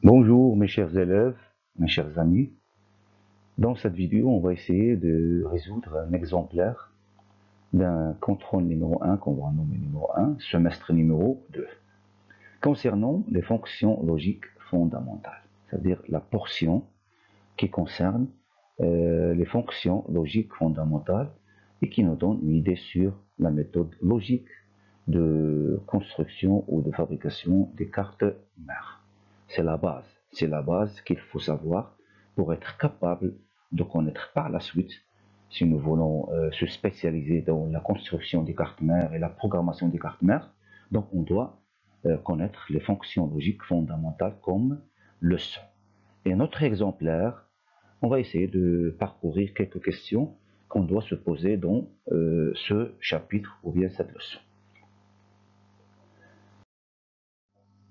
Bonjour mes chers élèves, mes chers amis. Dans cette vidéo, on va essayer de résoudre un exemplaire d'un contrôle numéro 1 qu'on va nommer numéro 1, semestre numéro 2, concernant les fonctions logiques fondamentales, c'est-à-dire la portion qui concerne les fonctions logiques fondamentales et qui nous donne une idée sur la méthode logique de construction ou de fabrication des cartes mères. C'est la base qu'il faut savoir pour être capable de connaître par la suite, si nous voulons se spécialiser dans la construction des cartes mères et la programmation des cartes mères. Donc on doit connaître les fonctions logiques fondamentales comme leçon. Et notre exemplaire, on va essayer de parcourir quelques questions qu'on doit se poser dans ce chapitre ou bien cette leçon.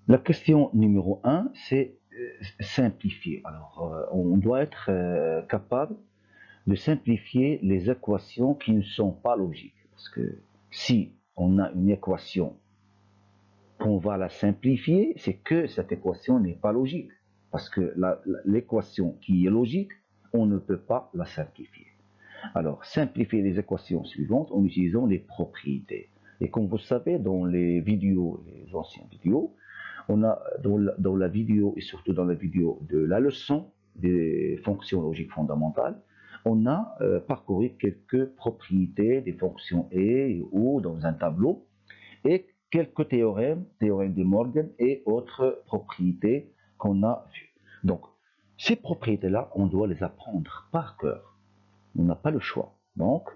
La question numéro 1, c'est simplifier. Alors, on doit être capable de simplifier les équations qui ne sont pas logiques. Parce que si on a une équation qu'on va la simplifier, c'est que cette équation n'est pas logique. Parce que l'équation qui est logique, on ne peut pas la simplifier. Alors, simplifier les équations suivantes en utilisant les propriétés. Et comme vous savez, dans les vidéos, les anciennes vidéos, on a dans la vidéo et surtout dans la vidéo de la leçon des fonctions logiques fondamentales, on a parcouru quelques propriétés des fonctions et ou dans un tableau et quelques théorèmes de Morgan et autres propriétés qu'on a vues. Donc, ces propriétés-là, on doit les apprendre par cœur. On n'a pas le choix. Donc,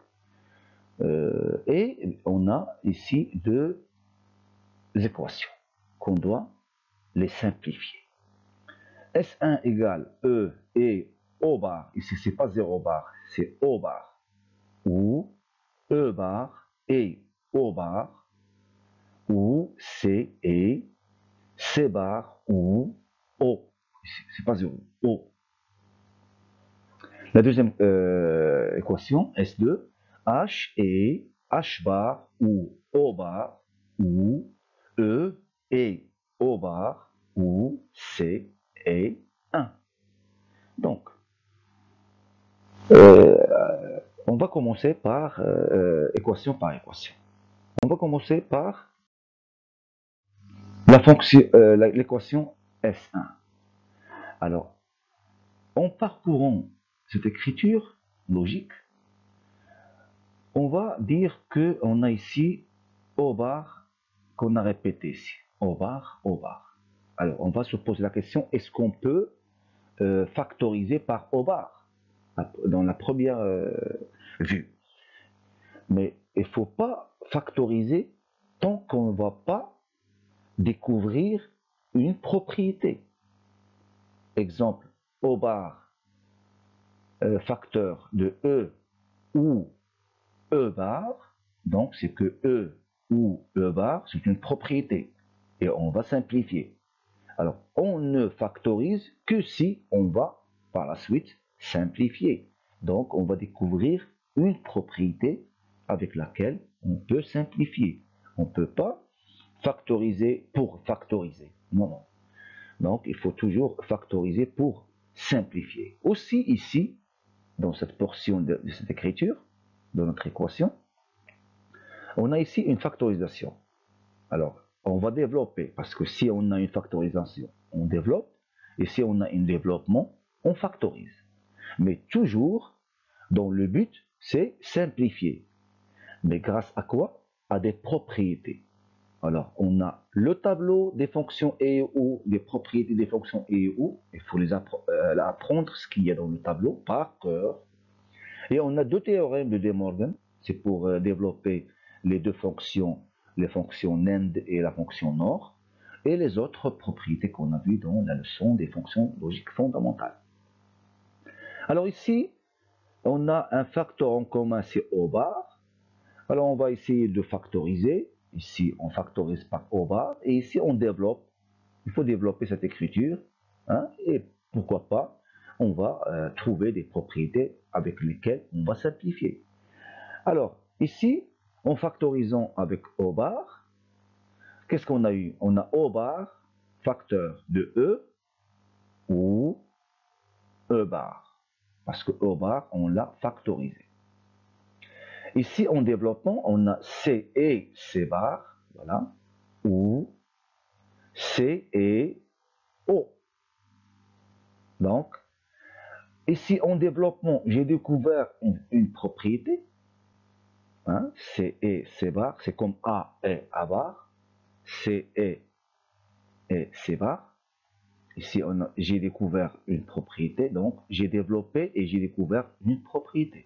et on a ici deux équations qu'on doit les simplifier. S1 égale E et O bar, ici c'est pas 0 bar, c'est O bar, ou E bar et O bar, ou C et C bar ou O, c'est pas 0, O. La deuxième équation, S2, H et H bar ou O bar, ou E et O bar, ou C et 1. Donc, on va commencer par équation par équation. On va commencer par l'équation S1. Alors, en parcourant cette écriture logique, on va dire qu'on a ici O bar qu'on a répété ici. O bar, O bar. Alors, on va se poser la question, est-ce qu'on peut factoriser par O bar dans la première vue? Mais il ne faut pas factoriser tant qu'on ne va pas découvrir une propriété. Exemple, O bar, facteur de E ou E bar, donc c'est que E ou E bar, c'est une propriété. Et on va simplifier. Alors, on ne factorise que si on va, par la suite, simplifier. Donc, on va découvrir une propriété avec laquelle on peut simplifier. On ne peut pas factoriser pour factoriser. Non, non. Donc, il faut toujours factoriser pour simplifier. Aussi, ici, dans cette portion de cette écriture, de notre équation, on a ici une factorisation. Alors, on va développer, parce que si on a une factorisation, on développe, et si on a un développement, on factorise. Mais toujours, dans le but, c'est simplifier. Mais grâce à quoi? À des propriétés. Alors, on a le tableau des fonctions et ou, des propriétés des fonctions et ou, il faut apprendre ce qu'il y a dans le tableau par cœur. Et on a deux théorèmes de De Morgan, c'est pour développer les deux fonctions, les fonctions NAND et la fonction NOR, et les autres propriétés qu'on a vues dans la leçon des fonctions logiques fondamentales. Alors ici, on a un facteur en commun, c'est O bar. Alors on va essayer de factoriser. Ici, on factorise par O bar, et ici, on développe. Il faut développer cette écriture, hein, et pourquoi pas, on va trouver des propriétés avec lesquelles on va simplifier. Alors, ici, en factorisant avec O bar, qu'est-ce qu'on a eu? On a O bar, facteur de E, ou E bar. Parce que E bar, on l'a factorisé. Ici, en développement, on a C et C bar, voilà, ou C et O. Donc, ici, en développement, j'ai découvert une propriété. Hein, C et C bar, c'est comme A et A bar. C et C bar. Ici, j'ai découvert une propriété, donc j'ai développé et j'ai découvert une propriété.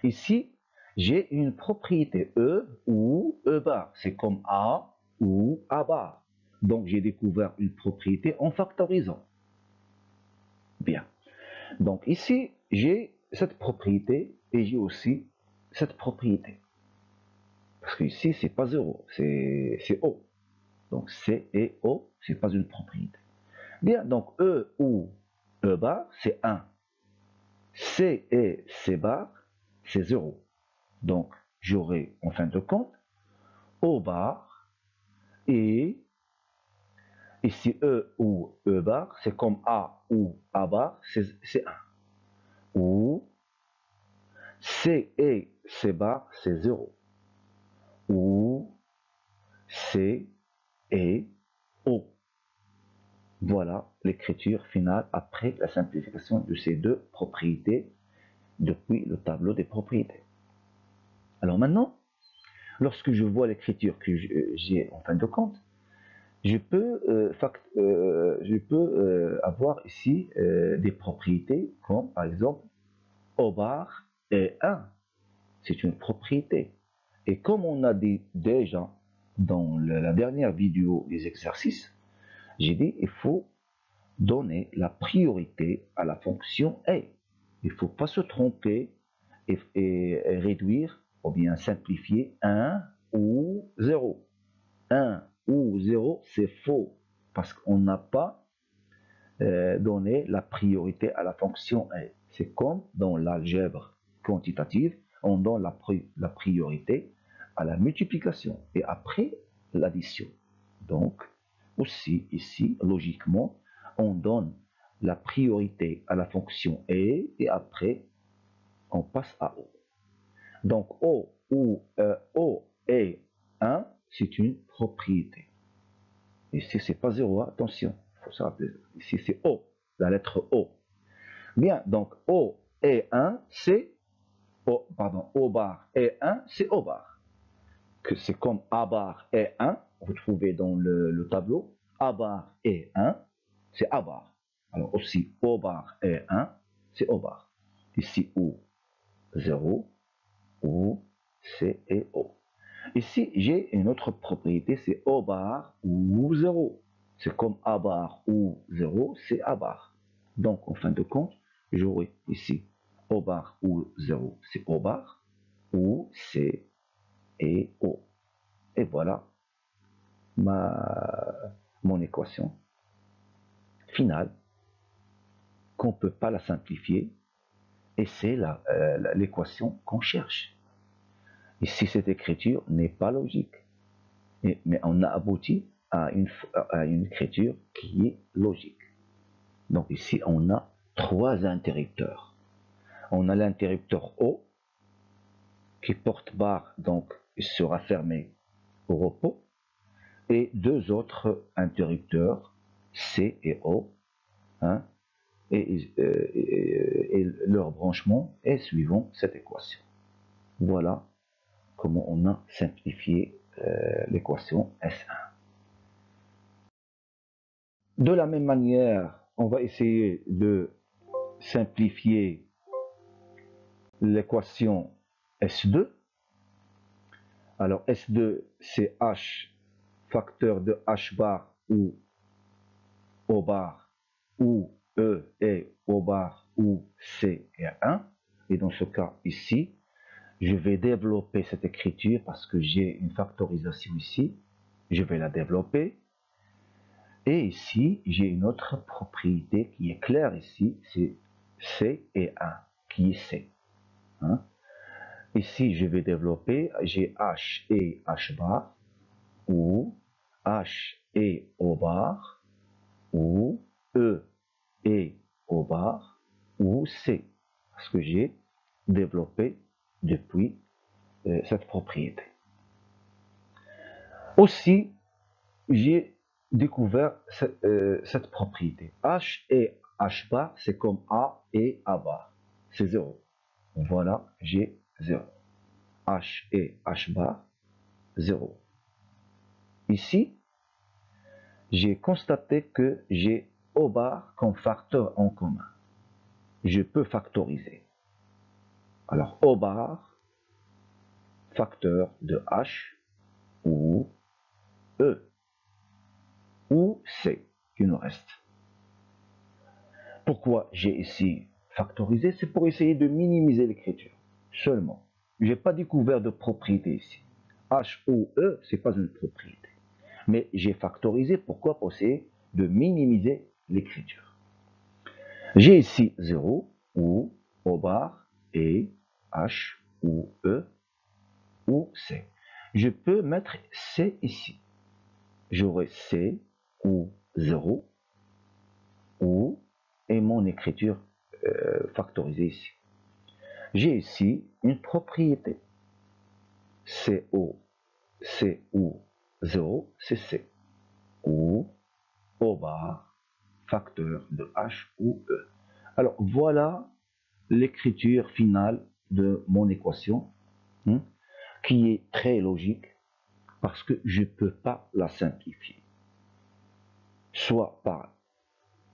Ici, j'ai une propriété E ou E bar, c'est comme A ou A bar. Donc j'ai découvert une propriété en factorisant. Bien. Donc ici, j'ai cette propriété et j'ai aussi cette propriété. Parce que ici, c'est pas 0, c'est O. Donc C et O, c'est pas une propriété. Bien, donc E ou E bar, c'est 1. C et C bar, c'est 0. Donc, j'aurai en fin de compte O bar et ici E ou E bar, c'est comme A ou A bar, c'est 1. Ou C et C bar, c'est 0. Ou C et O. Voilà l'écriture finale après la simplification de ces deux propriétés depuis le tableau des propriétés. Alors maintenant, lorsque je vois l'écriture que j'ai en fin de compte, je peux avoir ici des propriétés comme par exemple O bar est 1. C'est une propriété. Et comme on a dit déjà dans la dernière vidéo des exercices, j'ai dit il faut donner la priorité à la fonction a. Il ne faut pas se tromper et réduire ou bien simplifier 1 ou 0. 1 ou 0, c'est faux parce qu'on n'a pas donné la priorité à la fonction a. C'est comme dans l'algèbre quantitative, on donne la priorité à la multiplication et après l'addition. Donc, aussi ici, logiquement, on donne la priorité à la fonction a et après, on passe à O. Donc, O ou O est 1, c'est une propriété. Ici, c'est pas 0, attention, il faut se rappeler. Ici, c'est O, la lettre O. Bien, donc O est 1, c'est O bar est 1, c'est O bar. Que c'est comme A bar est 1, vous trouvez dans le tableau, A bar est 1, c'est A bar. Alors aussi, O bar est 1, c'est O bar. Ici, O, 0, O, C et O. Ici, j'ai une autre propriété, c'est O bar ou 0. C'est comme A bar ou 0, c'est A bar. Donc, en fin de compte, j'aurai ici O bar ou 0, c'est O bar, ou C et O. Et voilà mon équation finale, qu'on ne peut pas la simplifier, et c'est l'équation qu'on cherche. Ici, cette écriture n'est pas logique, mais on a abouti à une écriture qui est logique. Donc ici, on a trois interrupteurs. On a l'interrupteur O, qui porte barre, donc il sera fermé au repos, et deux autres interrupteurs, C et O, hein, et leur branchement est suivant cette équation. Voilà comment on a simplifié l'équation S1. De la même manière, on va essayer de simplifier l'équation S2. Alors S2, c'est H, facteur de H bar ou O bar, ou E et O bar, ou C et 1. Et dans ce cas ici, je vais développer cette écriture parce que j'ai une factorisation ici. Je vais la développer. Et ici, j'ai une autre propriété qui est claire ici, c'est C et 1, qui est C. Hein? Ici, je vais développer, j'ai H et H bar, ou H et O bar, ou E et O bar ou C, parce que j'ai développé depuis cette propriété. Aussi, j'ai découvert cette propriété. H et H bar, c'est comme A et A bar. C'est 0. Voilà, j'ai 0. H et H bar, 0. Ici, j'ai constaté que j'ai O bar comme facteur en commun. Je peux factoriser. Alors, O bar, facteur de H ou E ou C qui nous reste. Pourquoi j'ai ici factorisé? C'est pour essayer de minimiser l'écriture seulement. Je n'ai pas découvert de propriété ici. H ou E, ce n'est pas une propriété. Mais j'ai factorisé, pourquoi? Pour essayer de minimiser l'écriture. J'ai ici 0 ou O bar et H ou E ou C. Je peux mettre C ici. J'aurai C ou 0 ou et mon écriture factorisée ici. J'ai ici une propriété. CO, C ou 0, c'est C. Ou O bar, facteur de H ou E. Alors voilà l'écriture finale de mon équation, qui est très logique parce que je ne peux pas la simplifier. Soit par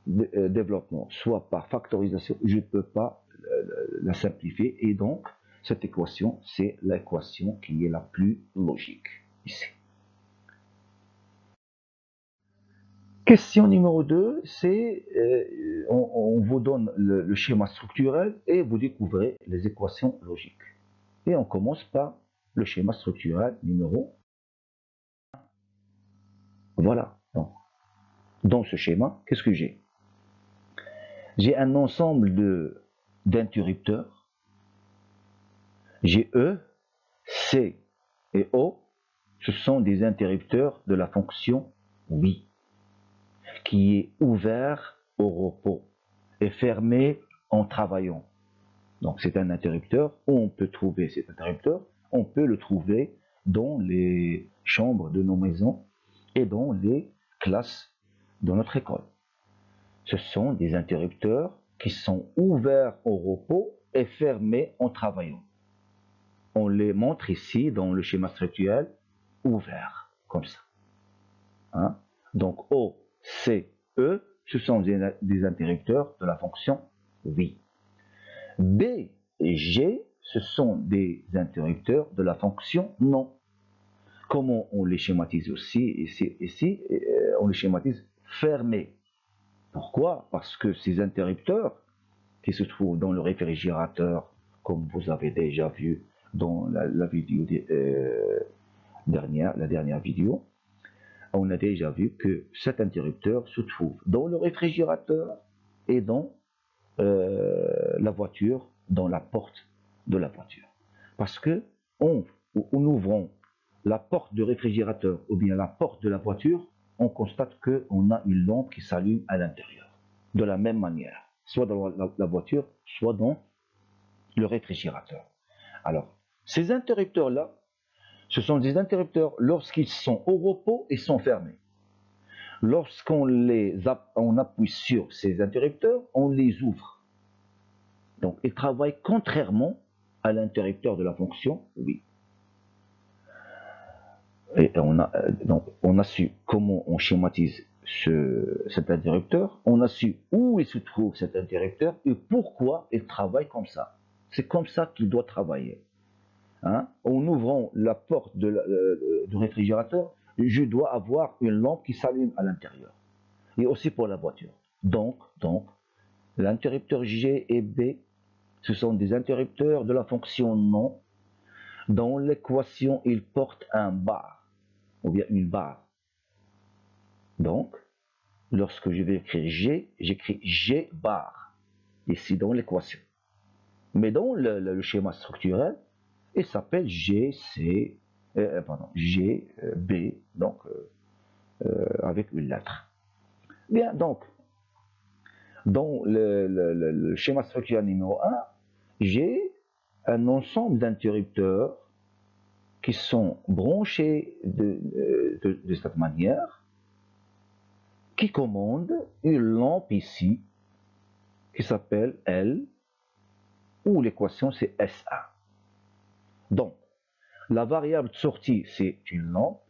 développement, soit par factorisation, je ne peux pas la simplifier. Et donc, cette équation, c'est l'équation qui est la plus logique ici. Question numéro 2, c'est on vous donne le schéma structurel et vous découvrez les équations logiques. Et on commence par le schéma structurel numéro 1. Voilà. Donc, dans ce schéma, qu'est-ce que j'ai? J'ai un ensemble d'interrupteurs. J'ai E, C et O. Ce sont des interrupteurs de la fonction oui, qui est ouvert au repos et fermé en travaillant. Donc c'est un interrupteur où on peut trouver cet interrupteur, on peut le trouver dans les chambres de nos maisons et dans les classes de notre école. Ce sont des interrupteurs qui sont ouverts au repos et fermés en travaillant. On les montre ici dans le schéma structurel ouvert, comme ça. Hein? Donc O, C, E, ce sont des interrupteurs de la fonction oui. B et G, ce sont des interrupteurs de la fonction non. Comment on les schématise aussi ici, on les schématise fermés. Pourquoi? Parce que ces interrupteurs qui se trouvent dans le réfrigérateur, comme vous avez déjà vu dans la vidéo la dernière vidéo, on a déjà vu que cet interrupteur se trouve dans le réfrigérateur et dans la voiture, dans la porte de la voiture. Parce que en ouvrant la porte du réfrigérateur ou bien la porte de la voiture, on constate qu'on a une lampe qui s'allume à l'intérieur. De la même manière, soit dans la voiture, soit dans le réfrigérateur. Alors, ces interrupteurs-là, ce sont des interrupteurs lorsqu'ils sont au repos et sont fermés. Lorsqu'on appuie sur ces interrupteurs, on les ouvre. Donc, ils travaillent contrairement à l'interrupteur de la fonction oui. Et on a su comment on schématise cet interrupteur, on a su où il se trouve cet interrupteur et pourquoi il travaille comme ça. C'est comme ça qu'il doit travailler. Hein? En ouvrant la porte du réfrigérateur, je dois avoir une lampe qui s'allume à l'intérieur. Et aussi pour la voiture. Donc l'interrupteur G et B, ce sont des interrupteurs de la fonction non. Dans l'équation, ils portent un bar, ou bien une barre. Donc, lorsque je vais écrire G, j'écris G bar, ici dans l'équation. Mais dans le schéma structurel, il s'appelle GB, donc avec une lettre. Bien, donc, Dans le schéma structurel numéro 1, j'ai un ensemble d'interrupteurs qui sont branchés de cette manière, qui commandent une lampe ici, qui s'appelle L, où l'équation c'est SA. Donc, la variable de sortie, c'est une lampe.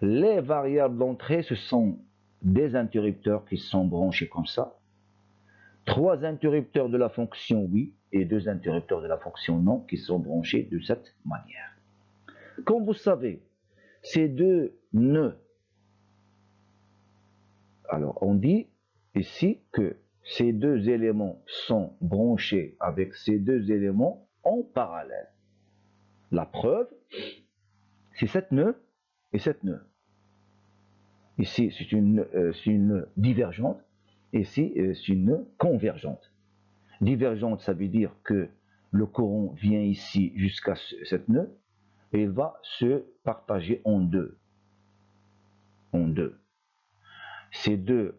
Les variables d'entrée, ce sont des interrupteurs qui sont branchés comme ça. 3 interrupteurs de la fonction oui et 2 interrupteurs de la fonction non qui sont branchés de cette manière. Comme vous savez, ces deux nœuds, alors on dit ici que ces deux éléments sont branchés avec ces deux éléments en parallèle. La preuve, c'est cette nœud et cette nœud. Ici, c'est une divergente, ici, c'est une convergente. Divergente, ça veut dire que le courant vient ici jusqu'à cette nœud et il va se partager en deux. Ces deux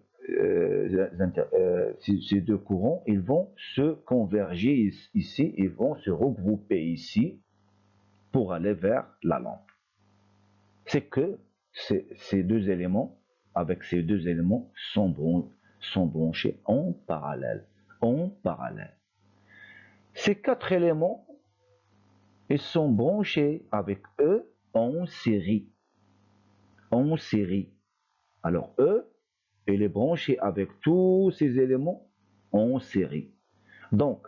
courants, ils vont se converger ici, ils vont se regrouper ici pour aller vers la lampe. C'est que ces deux éléments, avec ces deux éléments, sont branchés en parallèle. Ces 4 éléments, ils sont branchés avec eux en série. Alors E, il est branché avec tous ces éléments en série. Donc,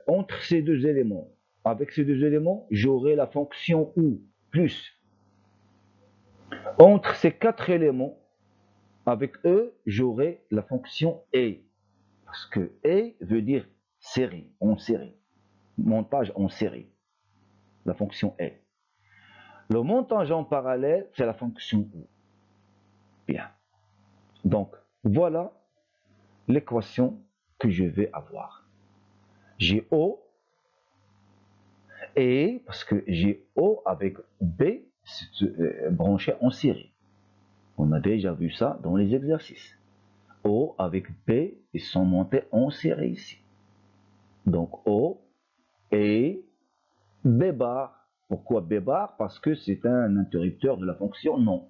entre ces deux éléments, avec ces deux éléments, j'aurai la fonction OU plus. Entre ces 4 éléments, avec E, j'aurai la fonction E. Parce que E veut dire série, en série. Montage en série. La fonction E. Le montage en parallèle, c'est la fonction OU. Bien. Donc, voilà l'équation que je vais avoir. J'ai O et parce que j'ai O avec B branché en série. On a déjà vu ça dans les exercices. O avec B, ils sont montés en série ici. Donc O et B bar. Pourquoi B bar? Parce que c'est un interrupteur de la fonction non.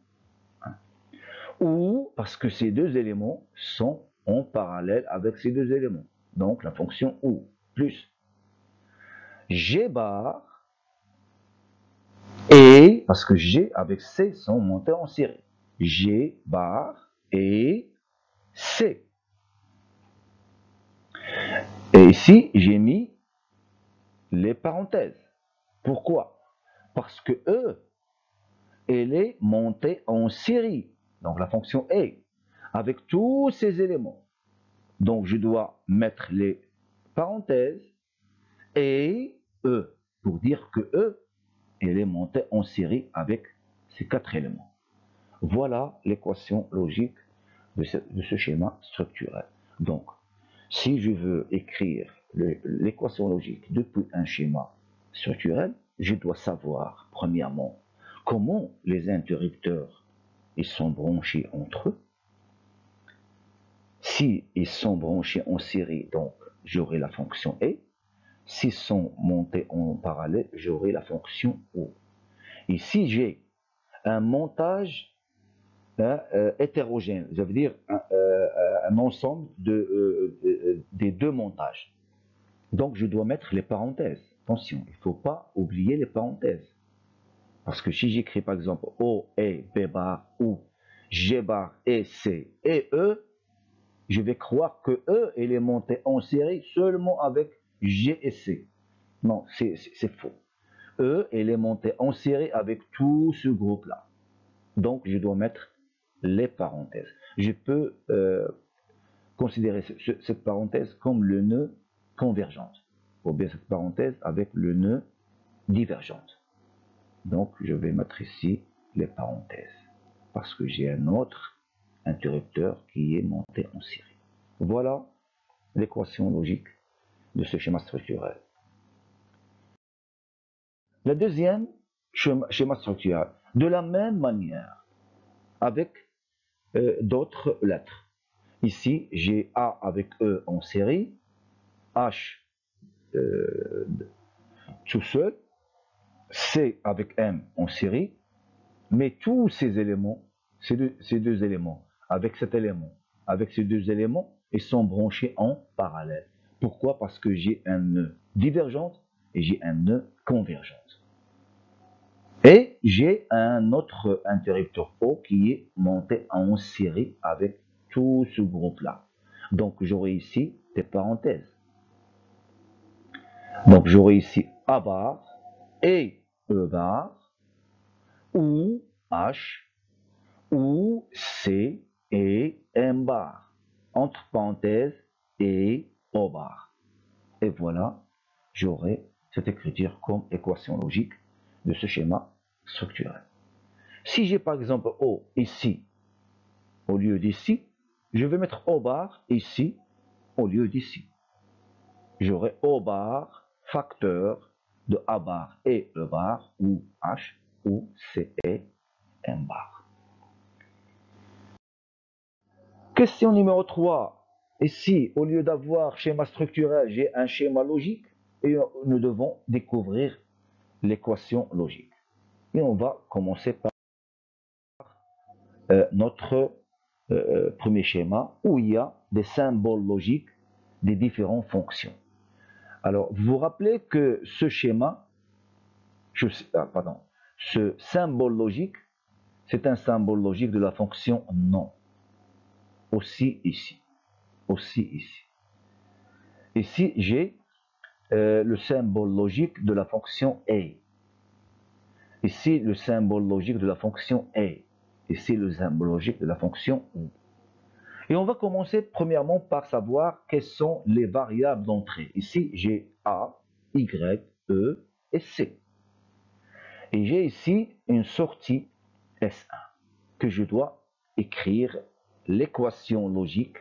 Ou parce que ces deux éléments sont en parallèle avec ces deux éléments. Donc la fonction OU plus G bar et parce que G avec C sont montés en série. G bar et C. Et ici, j'ai mis les parenthèses. Pourquoi? Parce que E, elle est montée en série. Donc la fonction est avec tous ces éléments. Donc je dois mettre les parenthèses et E pour dire que E, elle est montée en série avec ces 4 éléments. Voilà l'équation logique de ce schéma structurel. Donc, si je veux écrire l'équation logique depuis un schéma structurel, je dois savoir, premièrement, comment les interrupteurs ils sont branchés entre eux. Si ils sont branchés en série, donc j'aurai la fonction E. S'ils sont montés en parallèle, j'aurai la fonction O. Et si j'ai un montage hétérogène, ça veut dire un ensemble des deux montages. Donc je dois mettre les parenthèses. Attention, il ne faut pas oublier les parenthèses. Parce que si j'écris par exemple O et B bar ou G bar et C et E, je vais croire que E il est monté en série seulement avec G et C. Non, c'est faux. E il est monté en série avec tout ce groupe-là. Donc je dois mettre les parenthèses. Je peux considérer cette parenthèse comme le nœud convergente, ou bien cette parenthèse avec le nœud divergente. Donc je vais mettre ici les parenthèses, parce que j'ai un autre interrupteur qui est monté en série. Voilà l'équation logique de ce schéma structurel. Le deuxième schéma structurel, de la même manière, avec d'autres lettres. Ici, j'ai A avec E en série, H tout seul, C avec M en série, mais tous ces éléments, ces deux éléments, avec cet élément, avec ces deux éléments, ils sont branchés en parallèle. Pourquoi? Parce que j'ai un nœud divergent et j'ai un nœud convergent. Et j'ai un autre interrupteur O qui est monté en série avec tout ce groupe-là. Donc j'aurai ici des parenthèses. Donc j'aurai ici A bar et E bar, ou H, ou C et M bar, entre parenthèses et O bar. Et voilà, j'aurai cette écriture comme équation logique de ce schéma structurel. Si j'ai par exemple O ici au lieu d'ici, je vais mettre O bar ici au lieu d'ici. J'aurai O bar facteur de A bar et E bar, ou H, ou C et M bar. Question numéro 3. Ici, au lieu d'avoir schéma structurel, j'ai un schéma logique et nous devons découvrir l'équation logique. Et on va commencer par notre premier schéma où il y a des symboles logiques des différentes fonctions. Alors, vous vous rappelez que ce schéma, ce symbole logique, c'est un symbole logique de la fonction non. Aussi ici. Aussi ici. Ici, j'ai le symbole logique de la fonction a. Ici, le symbole logique de la fonction a. Ici, le symbole logique de la fonction ou. Et on va commencer premièrement par savoir quelles sont les variables d'entrée. Ici, j'ai A, Y, E et C. Et j'ai ici une sortie S1 que je dois écrire l'équation logique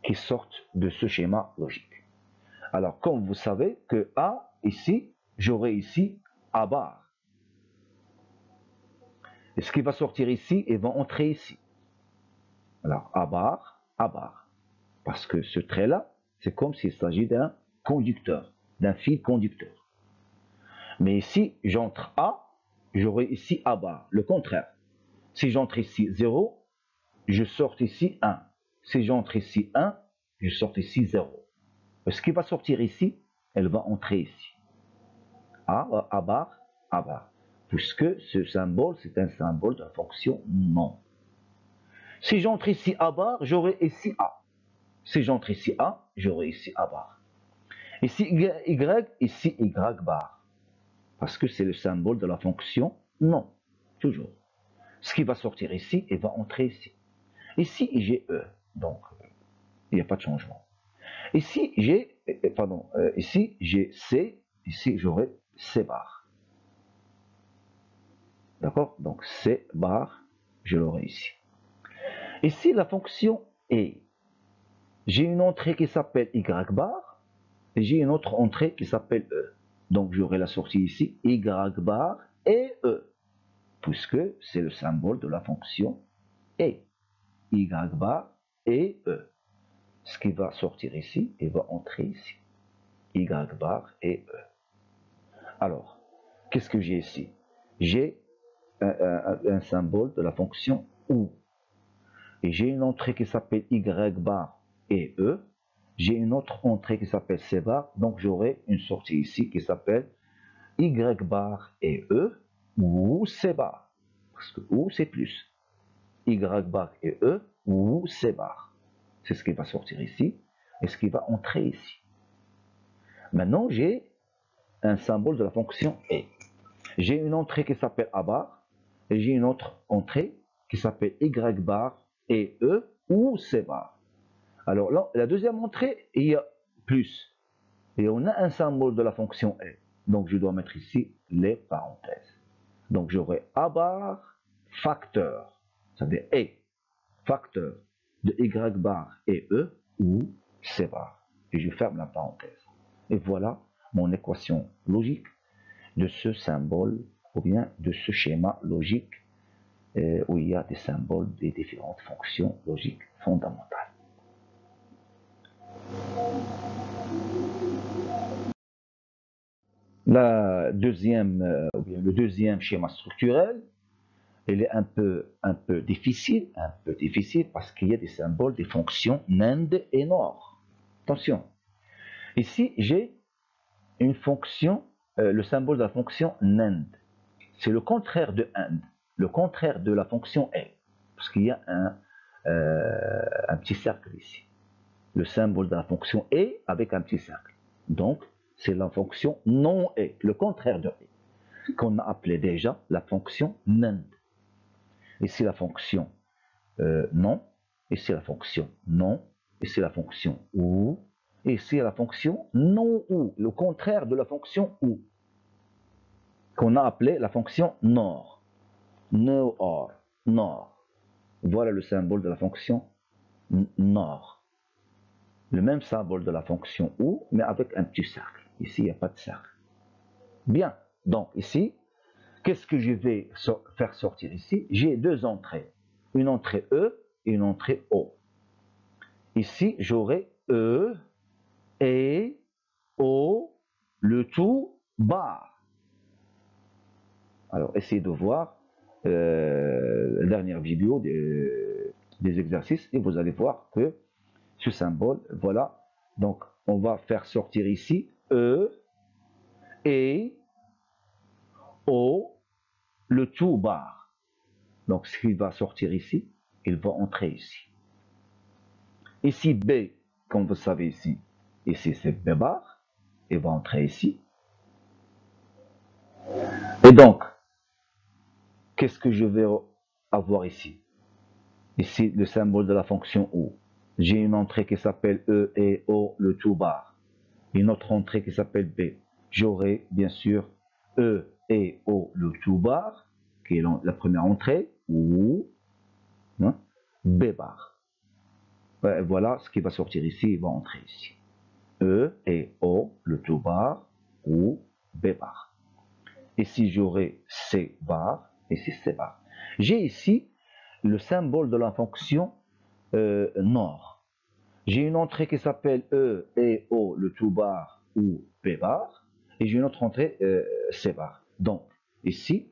qui sort de ce schéma logique. Alors, comme vous savez que A, ici, j'aurai ici A bar. Et ce qui va sortir ici, et va entrer ici. Alors, A bar. Parce que ce trait-là, c'est comme s'il s'agit d'un conducteur, d'un fil conducteur. Mais ici, j'entre A, j'aurai ici A bar. Le contraire. Si j'entre ici 0, je sors ici 1. Si j'entre ici 1, je sors ici 0. Ce qui va sortir ici, elle va entrer ici. A bar, A bar. Puisque ce symbole, c'est un symbole de la fonction non. Si j'entre ici A bar, j'aurai ici A. Si j'entre ici A, j'aurai ici A bar. Ici Y, ici Y bar. Parce que c'est le symbole de la fonction non. Toujours. Ce qui va sortir ici et va entrer ici. Ici, j'ai E. Donc, il n'y a pas de changement. Ici, j'ai C. Ici, j'aurai C bar. D'accord? Donc, C bar, je l'aurai ici. Ici, la fonction est. J'ai une entrée qui s'appelle Y bar et j'ai une autre entrée qui s'appelle E. Donc, j'aurai la sortie ici, Y bar et E, puisque c'est le symbole de la fonction et. Y bar et E. Ce qui va sortir ici et va entrer ici. Y bar et E. Alors, qu'est-ce que j'ai ici? J'ai un symbole de la fonction OU. Et j'ai une entrée qui s'appelle Y bar et E. J'ai une autre entrée qui s'appelle C bar. Donc j'aurai une sortie ici qui s'appelle Y bar et E ou C bar. Parce que OU c'est plus. Y bar et E ou C bar. C'est ce qui va sortir ici et ce qui va entrer ici. Maintenant j'ai un symbole de la fonction E. J'ai une entrée qui s'appelle A bar et j'ai une autre entrée qui s'appelle Y bar et E ou C bar. Alors là, la deuxième entrée, il y a plus. Et on a un symbole de la fonction E. Donc je dois mettre ici les parenthèses. Donc j'aurai A bar facteur, ça veut dire E, facteur de Y bar et E ou C bar. Et je ferme la parenthèse. Et voilà mon équation logique de ce symbole ou bien de ce schéma logique où il y a des symboles des différentes fonctions logiques fondamentales. Le deuxième schéma structurel, il est un peu difficile parce qu'il y a des symboles, des fonctions NAND et NOR. Attention, ici j'ai une fonction, le symbole de la fonction NAND. C'est le contraire de AND, le contraire de la fonction est, parce qu'il y a un petit cercle ici. Le symbole de la fonction est avec un petit cercle. Donc, c'est la fonction non est, le contraire de est, qu'on a appelé déjà la fonction NAND. Ici la fonction non, ici la fonction non, ici la fonction ou, et ici la fonction non ou, le contraire de la fonction ou, qu'on a appelé la fonction NOR. No or, NOR. Voilà le symbole de la fonction NOR. Le même symbole de la fonction OU, mais avec un petit cercle. Ici, il n'y a pas de cercle. Bien, donc ici, qu'est-ce que je vais faire sortir ici? J'ai deux entrées. Une entrée E et une entrée O. Ici, j'aurai E et O, le tout bar. Alors, essayez de voir la dernière vidéo des exercices et vous allez voir que ce symbole, voilà. Donc, on va faire sortir ici E et O, le tout bar. Donc, ce qui va sortir ici, il va entrer ici. Ici, B, comme vous savez ici, c'est B bar, il va entrer ici. Et donc, qu'est-ce que je vais avoir ici? Ici, le symbole de la fonction OU. J'ai une entrée qui s'appelle E et O, le tout bar. Une autre entrée qui s'appelle B. J'aurai bien sûr E et O, le tout bar, qui est la première entrée, ou hein, B bar. Voilà ce qui va sortir ici, il va entrer ici. E et O, le tout bar, ou B bar. Ici, j'aurai C bar, ici C bar. J'ai ici le symbole de la fonction NOR. J'ai une entrée qui s'appelle E et O, le tout bar, ou B bar, et j'ai une autre entrée C bar. Donc, ici,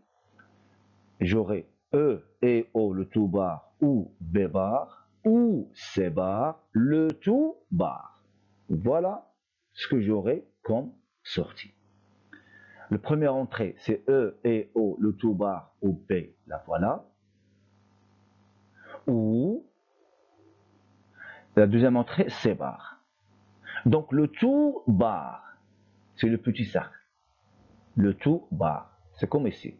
j'aurai E et O, le tout bar, ou B bar, ou C bar, le tout bar. Voilà ce que j'aurai comme sortie. Le premier entrée, c'est E et O, le tout bar, ou B, la voilà. Ou la deuxième entrée, C bar. Donc le tout bar, c'est le petit cercle. Le tout bar, c'est comme ici.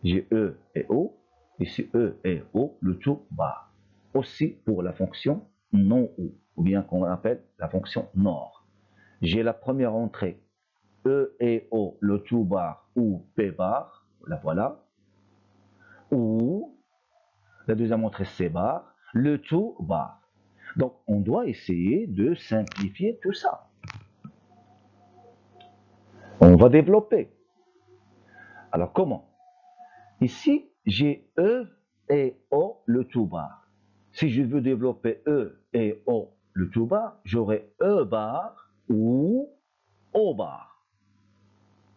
J'ai E et O, ici E et O, le tout bar. Aussi pour la fonction non ou bien qu'on appelle la fonction NOR. J'ai la première entrée, E et O, le tout bar ou P bar, la voilà. Ou la deuxième entrée C bar, le tout bar. Donc on doit essayer de simplifier tout ça. On va développer. Alors comment? Ici, j'ai E et O, le tout bar. Si je veux développer E et O, le tout bar, j'aurai E bar ou O bar.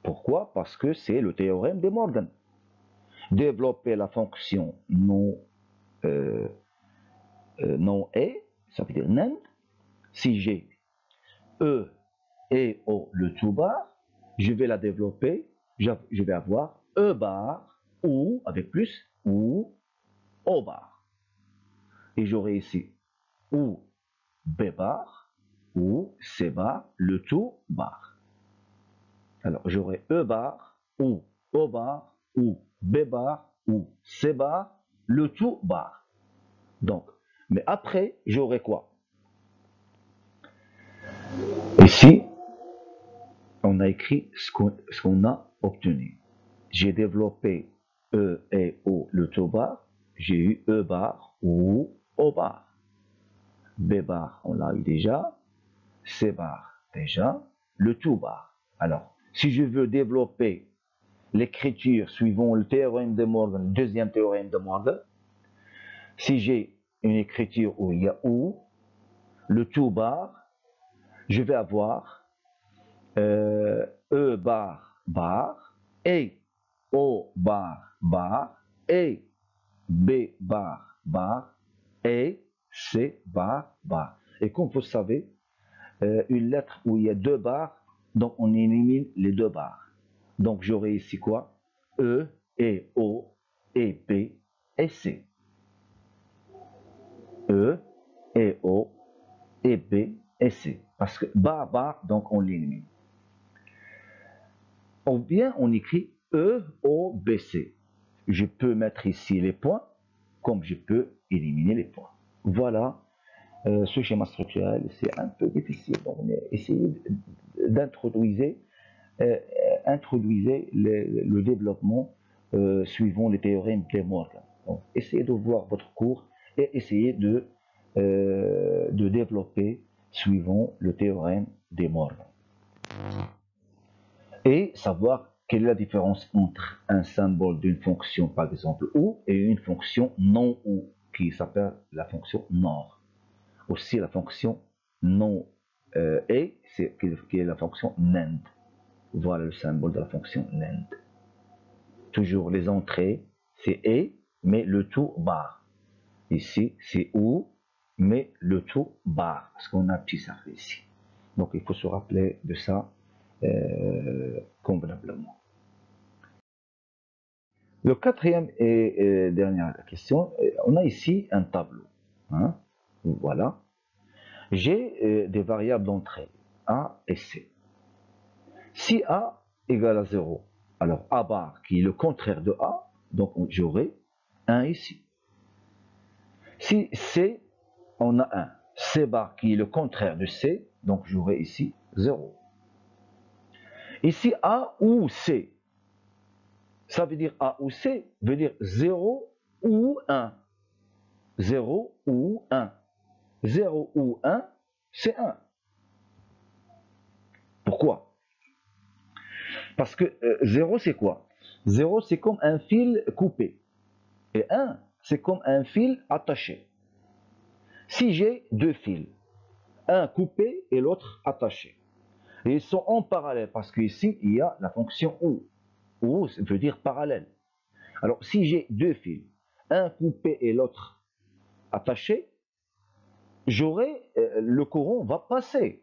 Pourquoi? Parce que c'est le théorème de Morgan. Développer la fonction non est, ça veut dire NAND. Si j'ai E et O, le tout bar, je vais la développer, je vais avoir E bar ou, avec plus, ou O bar. Et j'aurai ici ou B bar ou C bar, le tout bar. Alors j'aurai E bar ou O bar ou B bar ou C bar, le tout bar. Donc, mais après, j'aurai quoi? Ici, on a écrit ce qu'on a obtenu. J'ai développé E et O, le tout bar. J'ai eu E bar ou O bar. B bar, on l'a eu déjà. C bar, déjà. Le tout bar. Alors, si je veux développer l'écriture suivant le théorème de Morgan, le deuxième théorème de Morgan, si j'ai une écriture où il y a ou, le tout bar, je vais avoir E bar bar, et O bar bar, et B bar bar, et C bar bar. Et comme vous savez, une lettre où il y a deux barres, donc on élimine les deux barres. Donc j'aurai ici quoi? E et O et B et C. E et O et B et C. Parce que barre, barre, donc on l'élimine. Ou bien on écrit E, O, B, C. Je peux mettre ici les points, comme je peux éliminer les points. Voilà, ce schéma structurel, c'est un peu difficile. Donc on a essayé d'introduire le développement suivant les théorèmes de Morgan. Donc, essayez de voir votre cours et essayez de développer suivant le théorème de Morgan. Et savoir quelle est la différence entre un symbole d'une fonction, par exemple, ou, et une fonction non ou, qui s'appelle la fonction nor. Aussi la fonction non et, qui est la fonction nend. Voilà le symbole de la fonction nend. Toujours les entrées, c'est et, mais le tout bar. Ici, c'est ou, mais le tout bar, parce qu'on a un petit cercle ici. Donc, il faut se rappeler de ça convenablement. Le quatrième et dernière question, on a ici un tableau. Hein, voilà. J'ai des variables d'entrée, A et C. Si A égale à 0, alors A bar qui est le contraire de A, donc j'aurai 1 ici. Si C, on a 1. C bar qui est le contraire de C, donc j'aurai ici 0. Ici A ou C, ça veut dire A ou C, veut dire 0 ou 1. 0 ou 1. 0 ou 1, c'est 1. Pourquoi? Parce que 0, c'est quoi? 0, c'est comme un fil coupé. Et 1, c'est comme un fil attaché. Si j'ai deux fils, un coupé et l'autre attaché, et ils sont en parallèle, parce qu'ici, il y a la fonction ou. Ou veut dire parallèle. Alors, si j'ai deux fils, un coupé et l'autre attaché, le courant va passer.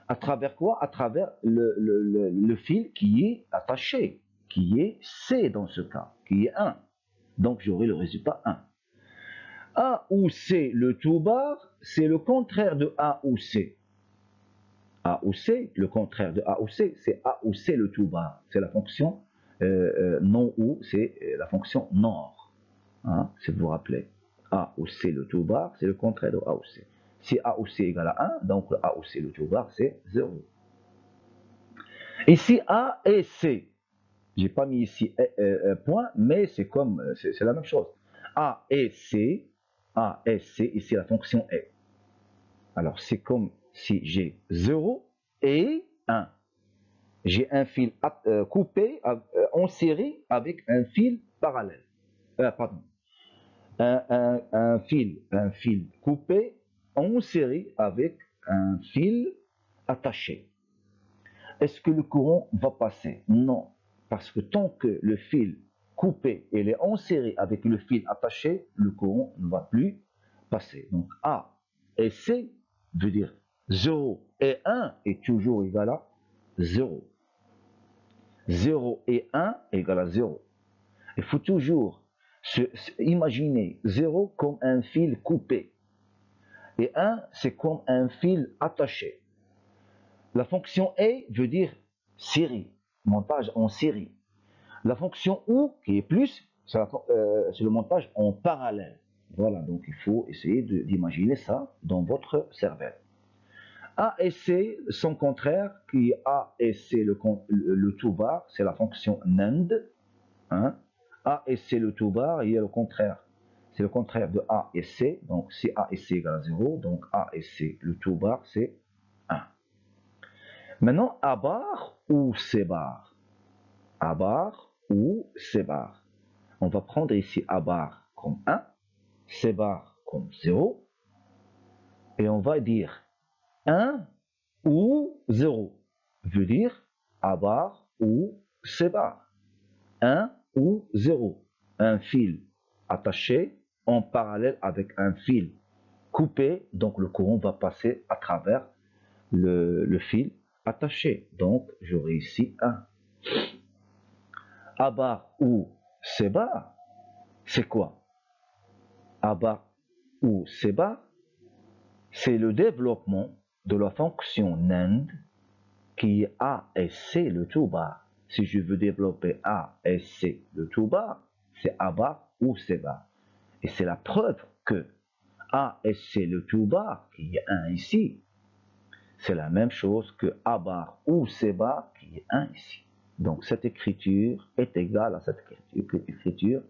À travers quoi? À travers le fil qui est attaché, qui est C dans ce cas, qui est 1. Donc j'aurai le résultat 1. A ou C, le tout bar, c'est le contraire de A ou C. A ou C, le contraire de A ou C, c'est A ou C, le tout bar. C'est la fonction non ou, c'est la fonction nor. Hein, si vous vous rappelez. A ou C, le tout bar, c'est le contraire de A ou C. Si A ou C égale à 1, donc A ou C, le tout bar, c'est 0. Ici, A et C. J'ai pas mis ici point, mais c'est comme, c'est la même chose. A et C, ici la fonction est. Alors c'est comme si j'ai 0 et 1. J'ai un fil coupé en série avec un fil parallèle. Pardon. Un fil coupé en série avec un fil attaché. Est-ce que le courant va passer? Non, parce que tant que le fil coupé est en série avec le fil attaché, le courant ne va plus passer. Donc A et C veut dire 0 et 1 est toujours égal à 0. 0 et 1 égale à 0. Il faut toujours imaginer 0 comme un fil coupé et 1 c'est comme un fil attaché. La fonction A veut dire série, montage en série. La fonction OU, qui est plus, c'est le montage en parallèle. Voilà, donc il faut essayer d'imaginer ça dans votre cervelle. A et C, son contraire, qui est A et C, le tout bar, c'est la fonction NAND. Hein. A et C, le tout bar, il y a le contraire. C'est le contraire de A et C, donc si A et C égale à 0, donc A et C, le tout bar, c'est 1. Maintenant, A bar ou C bar? A bar ou C bar? On va prendre ici A bar comme 1, C bar comme 0, et on va dire 1 ou 0 veut dire A bar ou C bar. 1 ou 0. Un fil attaché en parallèle avec un fil coupé, donc le courant va passer à travers le fil attaché. Donc j'aurai ici 1. A bar ou C bar, c'est quoi? A bar ou C bar, c'est le développement de la fonction NAND qui est A et C le tout bar. Si je veux développer A et C le tout bar, c'est A bar ou C bar. Et c'est la preuve que A et C le tout bar, qui est 1 ici, c'est la même chose que A bar ou C bar, qui est 1 ici. Donc cette écriture est égale à cette écriture.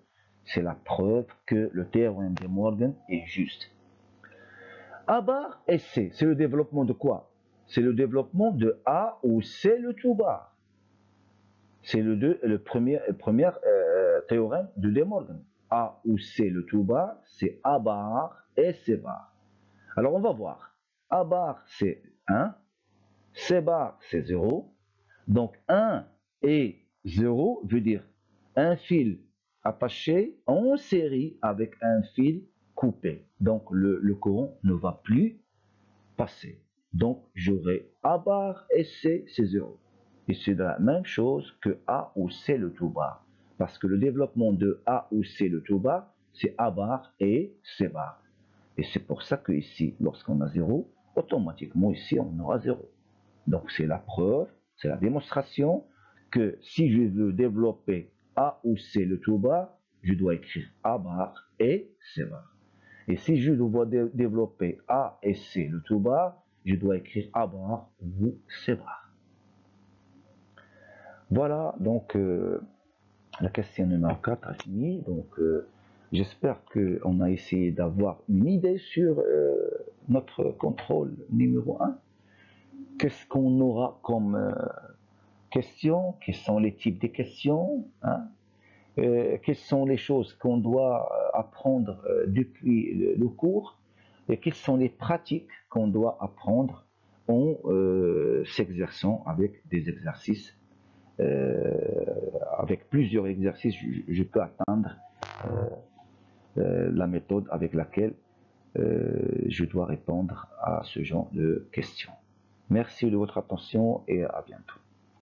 C'est la preuve que le théorème de Morgan est juste. A bar et C, c'est le développement de quoi? C'est le développement de A ou C le tout bar. C'est le premier théorème de De Morgan. A ou C le tout bar, c'est A bar et C bar. Alors on va voir. A bar c'est 1, C bar c'est 0. Donc 1 et 0 veut dire un fil attaché en série avec un fil coupé. Donc le courant ne va plus passer. Donc j'aurai A bar et C c'est 0. Et c'est la même chose que A ou C le tout bar. Parce que le développement de A ou C le tout bar, c'est A bar et C bar. Et c'est pour ça que ici, lorsqu'on a 0, automatiquement ici on aura 0. Donc c'est la preuve, c'est la démonstration que si je veux développer A ou C le tout bar, je dois écrire A bar et C bar. Et si je dois développer A et C le tout bar, je dois écrire A bar ou C bar. Voilà, donc la question numéro 4 a fini. Donc j'espère qu'on a essayé d'avoir une idée sur notre contrôle numéro 1. Qu'est-ce qu'on aura comme questions? Quels sont les types de questions, hein? Quelles sont les choses qu'on doit apprendre depuis le cours et quelles sont les pratiques qu'on doit apprendre en s'exerçant avec des exercices. Avec plusieurs exercices, je peux atteindre la méthode avec laquelle je dois répondre à ce genre de questions. Merci de votre attention et à bientôt.